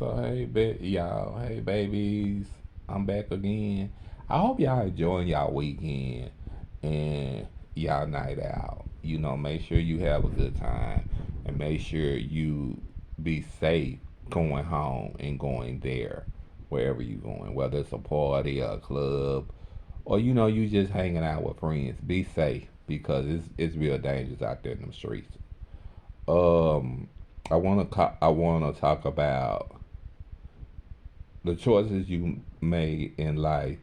So hey babies, I'm back again. I hope y'all enjoying y'all weekend and y'all night out. Make sure you have a good time and make sure you be safe going home and going there, wherever you going, whether it's a party or a club or you just hanging out with friends. Be safe because it's real dangerous out there in the streets. Um, I wanna talk about the choices you made in life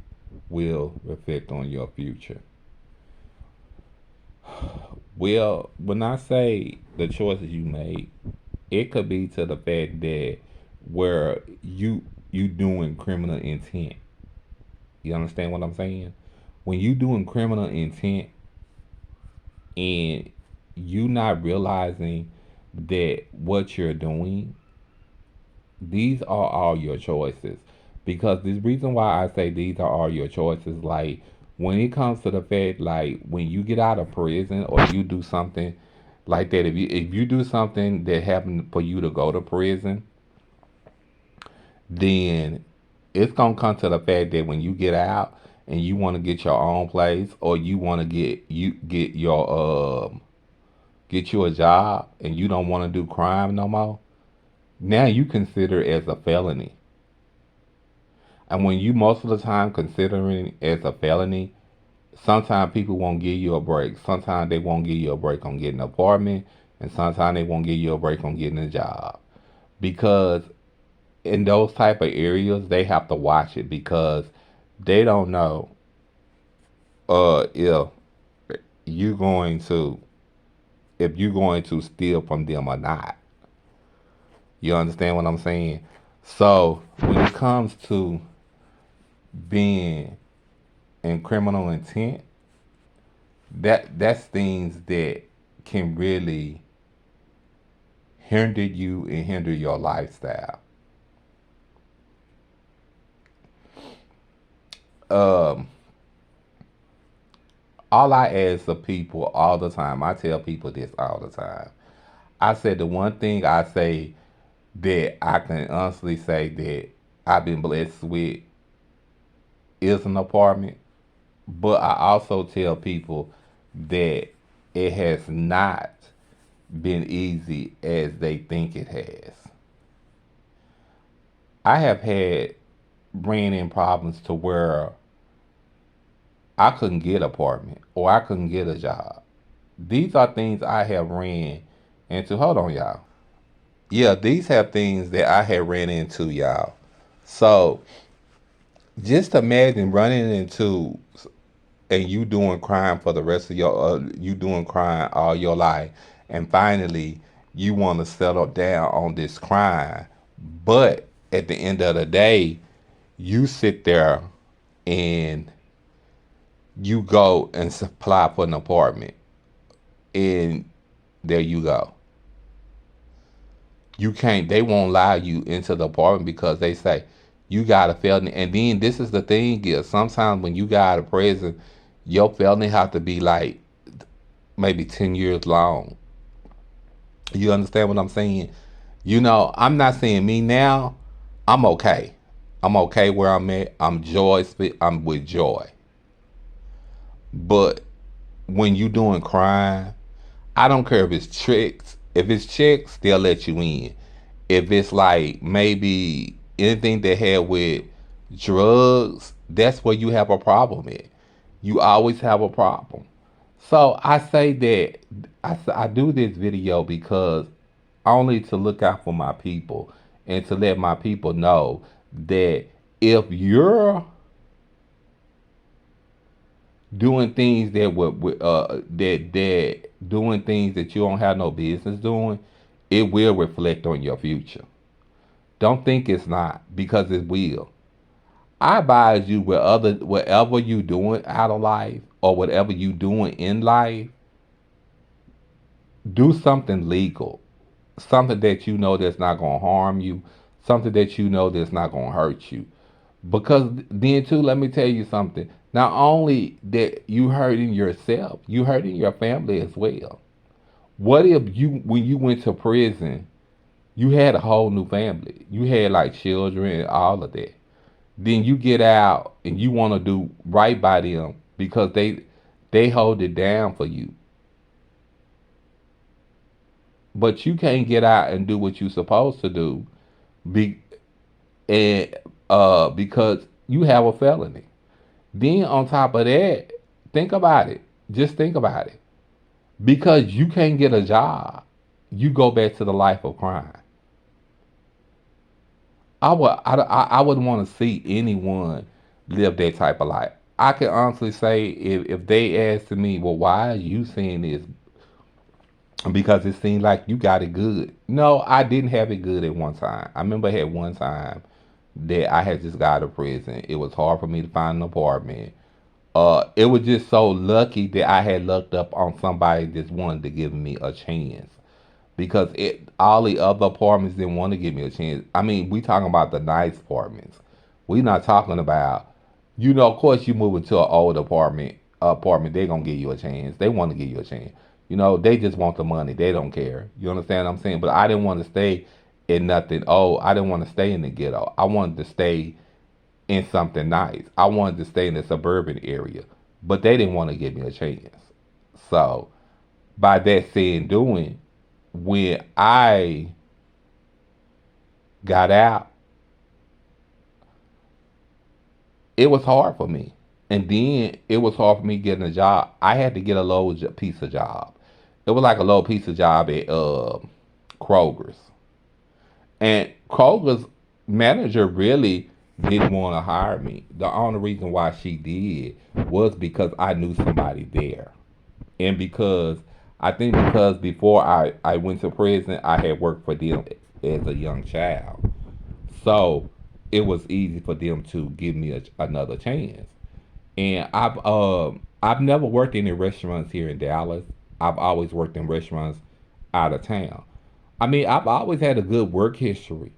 will reflect on your future. Well, when I say the choices you made, it could be to the fact that where you doing criminal intent. You understand what I'm saying? When you doing criminal intent and you not realizing that what you're doing, these are all your choices. Because the reason why I say these are all your choices, like when it comes to the fact, like when you get out of prison or you do something like that, if you do something that happened for you to go to prison, then it's gonna come to the fact that when you get out and you want to get your own place or you want to get you a job and you don't want to do crime no more, now you consider it as a felony. And when you most of the time considering it as a felony, sometimes people won't give you a break. Sometimes they won't give you a break on getting an apartment, and sometimes they won't give you a break on getting a job. Because in those type of areas, they have to watch it because they don't know if you going to steal from them or not. You understand what I'm saying? So when it comes to being in criminal intent, that's things that can really hinder you and hinder your lifestyle. Um, all I ask of people all the time, I tell people this all the time. I said the one thing I say that I can honestly say that I've been blessed with is an apartment, but I also tell people that it has not been easy as they think it has. I have had ran in problems to where I couldn't get an apartment or I couldn't get a job. These are things I have ran into. Hold on, y'all. Yeah, these have things that I had ran into, y'all. So just imagine running into and you doing crime for the rest of you doing crime all your life, and finally you want to settle down on this crime, but at the end of the day, you sit there and you go and apply for an apartment, and there you go. You can't. They won't allow you into the apartment because they say you got a felony. And then this is the thing is sometimes when you got out of prison, your felony have to be like maybe 10 years long. You understand what I'm saying? I'm not saying me now. I'm okay. I'm okay where I'm at. I'm joyous. I'm with joy. But when you doing crime, I don't care if it's tricks. If it's checks, they'll let you in. If it's like maybe anything that had with drugs, that's where you have a problem at. You always have a problem. So I say that I do this video because only to look out for my people and to let my people know that if you're doing things that doing things that you don't have no business doing, it will reflect on your future. Don't think it's not because it will. I advise you whatever you doing out of life or whatever you doing in life, do something legal, something that you know that's not gonna harm you, something that you know that's not gonna hurt you. Because then too, let me tell you something. Not only that you hurting yourself, you hurting your family as well. What if you when you went to prison, You had a whole new family. You had like children and all of that. Then you get out and you want to do right by them because they hold it down for you. But you can't get out and do what you're supposed to do be and because you have a felony. Then on top of that, think about it. Just think about it. Because you can't get a job, you go back to the life of crime. I wouldn't want to see anyone live that type of life. I can honestly say if they asked me, well, why are you saying this? Because it seemed like you got it good. No, I didn't have it good at one time. I remember I had one time that I had just got out of prison. It was hard for me to find an apartment. It was just so lucky that I had lucked up on somebody that wanted to give me a chance. Because all the other apartments didn't want to give me a chance. I mean, we talking about the nice apartments. We not talking about, of course you move into an old apartment, they gonna give you a chance. They want to give you a chance. They just want the money. They don't care. You understand what I'm saying? But I didn't want to stay in nothing. Oh, I didn't want to stay in the ghetto. I wanted to stay in something nice. I wanted to stay in the suburban area. But they didn't want to give me a chance. So by that saying doing, when I got out, it was hard for me. And then it was hard for me getting a job. I had to get a low piece of job. It was like a low piece of job at Kroger's. And Kroger's manager really didn't want to hire me. The only reason why she did was because I knew somebody there. And because before I went to prison, I had worked for them as a young child. So it was easy for them to give me another chance. And I've never worked in any restaurants here in Dallas. I've always worked in restaurants out of town. I mean, I've always had a good work history,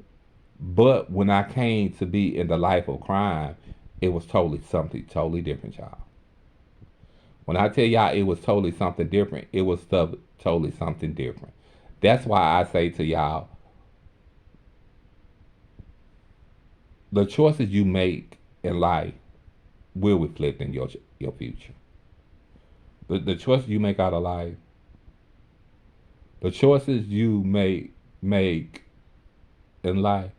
but when I came to be in the life of crime, it was totally something totally different, y'all. When I tell y'all it was totally something different, it was totally something different. That's why I say to y'all, the choices you make in life will reflect in your future. The choices you make out of life, the choices you make in life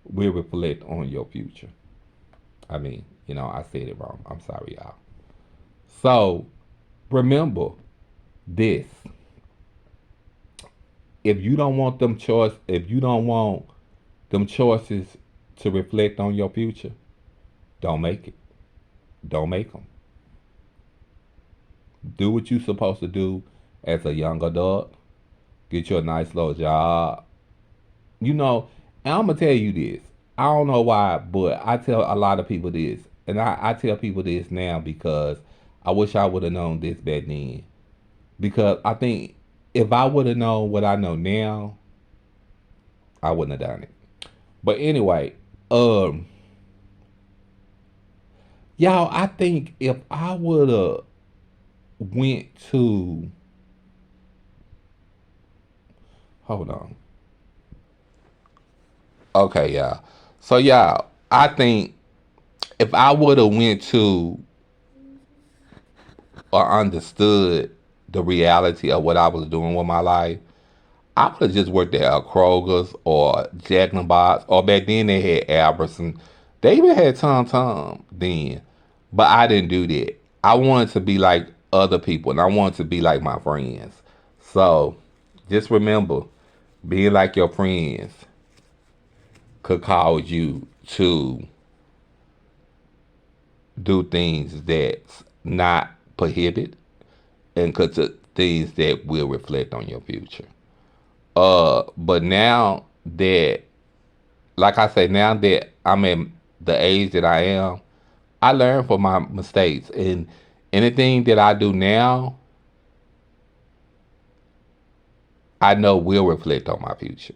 will reflect on your future. I mean, I said it wrong. I'm sorry, y'all. So remember this. If you don't want them choices to reflect on your future, don't make it. Don't make them. Do what you're supposed to do as a young adult. Get you a nice little job. And I'm gonna tell you this. I don't know why, but I tell a lot of people this, and I tell people this now because I wish I would have known this back then. Because I think if I would have known what I know now, I wouldn't have done it. But anyway, y'all, I think if I would have went to, hold on. Okay, y'all. So y'all, I think if I would have went to or understood the reality of what I was doing with my life, I would have just worked at a Kroger's or Jack in the Box, or back then they had Albertson. They even had Tom Tom then, but I didn't do that. I wanted to be like other people, and I wanted to be like my friends. So just remember, being like your friends could cause you to do things that's not prohibited and could do things that will reflect on your future. But now that, like I say, now that I'm at the age that I am, I learn from my mistakes, and anything that I do now, I know will reflect on my future.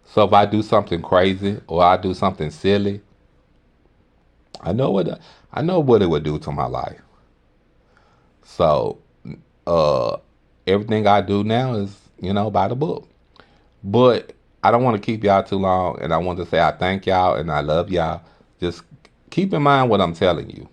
So if I do something crazy or I do something silly, I know what I know what it would do to my life. So uh, everything I do now is by the book. But I don't want to keep y'all too long, and I want to say I thank y'all and I love y'all. Just keep in mind what I'm telling you.